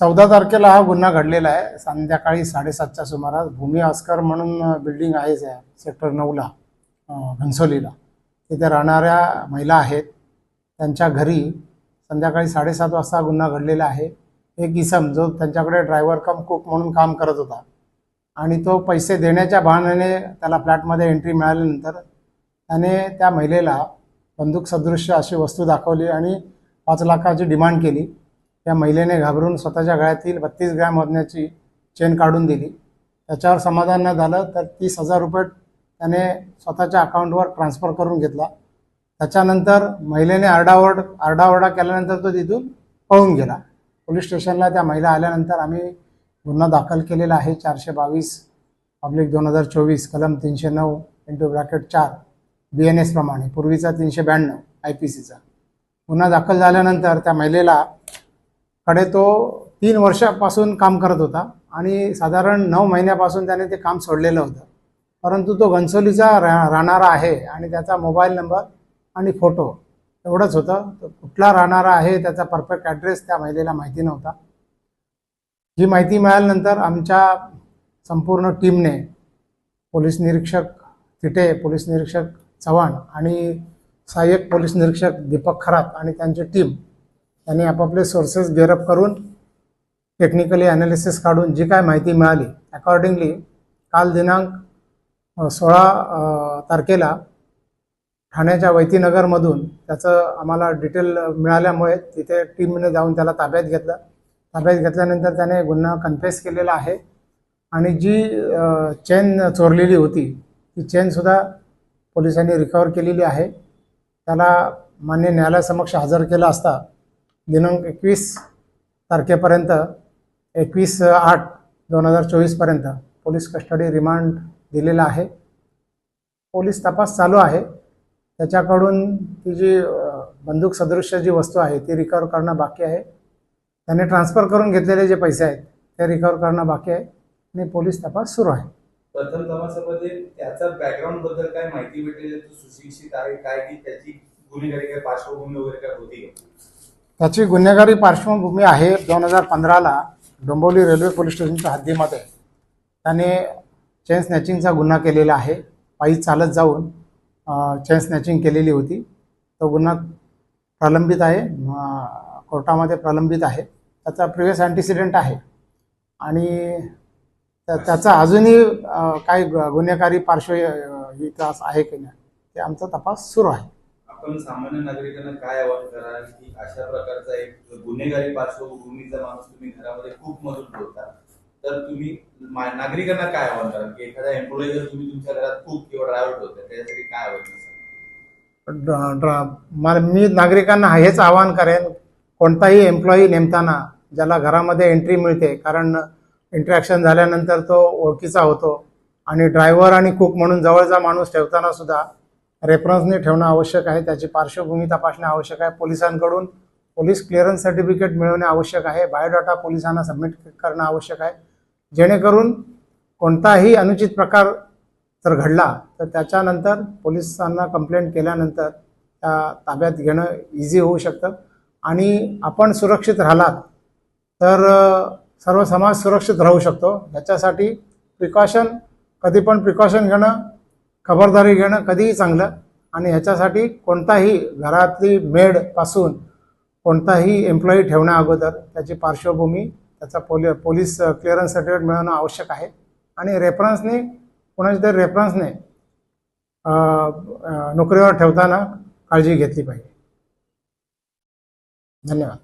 14 तारखेला हा गुन्हा घडलेला आहे. संध्याकाळी 7:30च्या सुमारास भूमी ऑस्कर म्हणून बिल्डिंग आहे सेक्टर 9ला घनसोलीला. तिथे राहणाऱ्या महिला आहेत. त्यांच्या घरी संध्याकाळी 7:30 वाजता गुन्हा घडलेला आहे. एक इसम जो त्यांच्याकडे ड्रायव्हर कम कुक म्हणून काम करत होता आणि तो पैसे देण्याच्या बहाण्याने त्याला फ्लॅटमध्ये एंट्री मिळाल्यानंतर त्याने त्या महिलेला बंदूक सदृश्य अशी वस्तू दाखवली आणि 5 लाखाची डिमांड केली. त्या महिलेने घाबरून स्वतःच्या गळ्यातील 32 ग्रॅम वजनाची चेन काढून दिली. त्याच्यावर समाधान न झालं तर 30,000 रुपये त्याने स्वतःच्या अकाउंटवर ट्रान्सफर करून घेतला. त्याच्यानंतर महिलेने आरडाओरडा केल्यानंतर तो तिथून पळून गेला. पोलीस स्टेशनला त्या महिला आल्यानंतर आम्ही गुन्हा दाखल केलेला आहे. 422/2024 कलम 309(4) BNS प्रमाणे, पूर्वीचा 392 IPCचा गुन्हा दाखल झाल्यानंतर त्या महिलेला कडे तो 3 वर्षापासून काम करत होता आणि साधारण 9 महिन्यापासून त्याने ते काम सोडलेलं होतं. परंतु तो घनसोलीचा राहणारा आहे आणि त्याचा मोबाईल नंबर आणि फोटो एवढंच होतं. तो कुठला राहणारा आहे त्याचा परफेक्ट ॲड्रेस त्या महिलेला माहिती नव्हता. ही माहिती मिळाल्यानंतर आमच्या संपूर्ण टीमने पोलीस निरीक्षक थिटे, पोलीस निरीक्षक चव्हाण आणि सहाय्यक पोलीस निरीक्षक दीपक खरात आणि त्यांची टीम त्यांनी आपापले सोर्सेस गेअरअप करून टेक्निकली ॲनालिसिस काढून जी काय माहिती मिळाली अकॉर्डिंगली काल दिनांक 16 तारखेला ठाण्याच्या वैतीनगरमधून त्याचं आम्हाला डिटेल मिळाल्यामुळे तिथे टीमने जाऊन त्याला ताब्यात घेतलं. ताब्यात घेतल्यानंतर त्याने गुन्हा कन्फेस केलेला आहे आणि जी चेन चोरलेली होती ती चेनसुद्धा पोलिसांनी रिकवर केलेली आहे. त्याला मान्य न्यायालयासमक्ष हजर केला असता दिनांक 21 तारखेपर्यंत 21/8/2024 पर्यंत पोलीस कस्टडी रिमांड दिलेला आहे. पोलीस तपास चालू आहे. त्याच्याकडून ती जी बंदूक सदृश्य जी वस्तू आहे ती रिकवर करणं बाकी आहे. त्याने ट्रान्सफर करून घेतलेले जे पैसे आहेत ते रिकवर करणं बाकी आहे आणि पोलीस तपास सुरू आहे. प्रथम तपासामध्ये त्याचा बॅकग्राऊंड बद्दल काय माहिती भेटली? तो सुशिक्षित आहे काय की त्याची गुन्हेगारी काय पार्श्वभूमी वगैरे काय होती? त्याची गुन्हेगारी पार्श्वभूमी आहे. 2015ला डोंबिवली रेल्वे पोलीस स्टेशनच्या हद्दीमध्ये त्याने चेन स्नॅचिंगचा गुन्हा केलेला आहे. पायी चालत जाऊन चेन स्नॅचिंग केलेली होती. तो गुन्हा प्रलंबित आहे, कोर्टामध्ये प्रलंबित आहे. त्याचा प्रिव्हियस अँटिसिडेंट आहे आणि त्याचा अजूनही काही गुन्हेगारी पार्श्वभूमी आहे की नाही ते आमचा तपास सुरू आहे. आपण सामान्य नागरिकांना काय आवाहन कराल की अशा प्रकारचा एक गुन्हेगारी पार्श्वभूमीचा माणूस तुम्ही घरामध्ये खूप मदत ठेवता तर तुम्ही नागरिकांना काय आवाहन कराल की एखादा एम्प्लॉई जर तुम्ही तुमच्या घरात खूप किंवा ड्रायव्हर ठेवता त्याच्यासाठी काय आवाहन? मी नागरिकांना हेच आवाहन करेन, कोणताही एम्प्लॉई नेमताना ज्याला घरामध्ये एंट्री मिळते, कारण इंटरॅक्शन झाल्यानंतर तो ओळखीचा होतो आणि ड्रायव्हर आणि कुक म्हणून जवळचा माणूस ठेवताना सुद्धा रेफरन्सने ठेवणं आवश्यक आहे. त्याची पार्श्वभूमी तपासणे आवश्यक आहे. पोलिसांकडून पोलीस क्लिअरन्स सर्टिफिकेट मिळवणे आवश्यक आहे. बायोडाटा पोलिसांना सबमिट करणं आवश्यक आहे, जेणेकरून कोणताही अनुचित प्रकार जर घडला तर त्याच्यानंतर पोलिसांना कंप्लेंट केल्यानंतर त्या ताब्यात घेणं इझी होऊ शकतं आणि आपण सुरक्षित राहिलात तर सर्व समाज सुरक्षित राहू शकतो. याच्यासाठी कधी पण प्रिकॉशन घेणं, खबरदारी घेणं कधीही चांगलं आणि ह्याच्यासाठी कोणताही घरातली मेडपासून कोणताही एम्प्लॉई ठेवण्या अगोदर त्याची पार्श्वभूमी, त्याचा पोलीस क्लिअरन्स सर्टिफिकेट मिळवणं आवश्यक आहे आणि रेफरन्सने कोणाच्या तरी रेफरन्सने नोकरीवर ठेवताना काळजी घेतली पाहिजे. धन्यवाद.